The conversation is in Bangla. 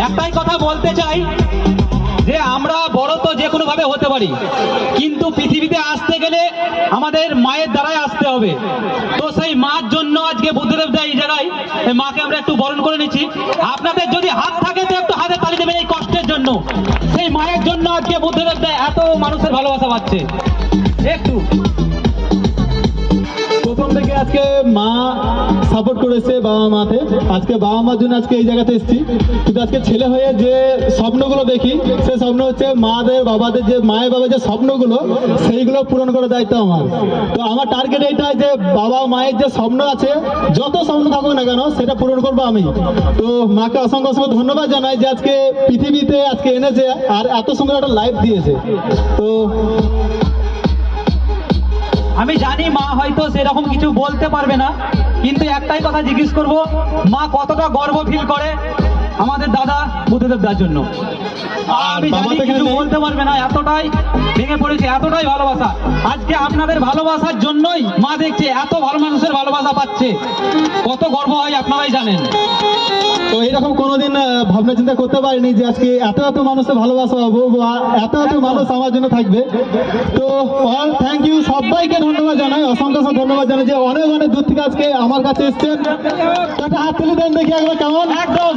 একটাই কথা বলতে চাই যে আমরা বড় তো যে কোনো ভাবে হতে পারি, কিন্তু পৃথিবীতে আসতে গেলে আমাদের মায়ের দ্বারাই আসতে হবে। তো সেই মার জন্য আজকে বুদ্ধদেব দা এই জায়গায়, এই মাকে আমরা একটু বরণ করে নিচ্ছি। আপনাদের যদি হাত থাকে তো একটু হাতে তালি দেবেন এই কষ্টের জন্য। সেই মায়ের জন্য আজকে বুদ্ধদেব দা এত মানুষের ভালোবাসা পাচ্ছে। একটু প্রথম থেকে আজকে মা সাপোর্ট করেছে বাবা মাতে, আজকে বাবা মার জন্য আজকে এই জায়গাতে এসেছি। কিন্তু আজকে ছেলে হয়ে যে স্বপ্নগুলো দেখি, সে স্বপ্ন হচ্ছে মাদের বাবাদের, যে মায়ের বাবার যে স্বপ্নগুলো সেইগুলো পূরণ করার দায়িত্ব আমার। তো আমার টার্গেট এইটাই যে বাবা মায়ের যে স্বপ্ন আছে, যত স্বপ্ন থাকুক না কেন সেটা পূরণ করবো আমি। তো মাকে অসংখ্য অসংখ্য ধন্যবাদ জানাই যে আজকে পৃথিবীতে আজকে এনেছে আর এত সুন্দর একটা লাইফ দিয়েছে। তো আমি জানি মা হয়তো সেরকম কিছু বলতে পারবে না, কিন্তু একটাই কথা জিজ্ঞেস করব, মা কতটা গর্ব ফিল করে আমাদের দাদা বুদ্ধদেব দার জন্য। আমি জানি কিছু বলতে পারবে না, এতটাই ভেঙে পড়েছে, এতটাই ভালোবাসা। আজকে আপনাদের ভালোবাসার জন্যই মা দেখছে এত ভালো মানুষের ভালোবাসা পাচ্ছে, কত গর্ব হয় আপনারাই জানেন। তো এইরকম কোনোদিন ভাবনা চিন্তা করতে পারিনি যে আজকে এত এত মানুষের ভালোবাসা পাবো, বা এত এত মানুষ আমার জন্য থাকবে। তো অল থ্যাংক ইউ, সবাইকে ধন্যবাদ জানাই, অসংখ্য অসংখ্য ধন্যবাদ জানাই যে অনেক অনেক দূর থেকে আজকে আমার কাছে এসছেন। একটা হাত তুলে দেন দেখি একবার কেমন। একদম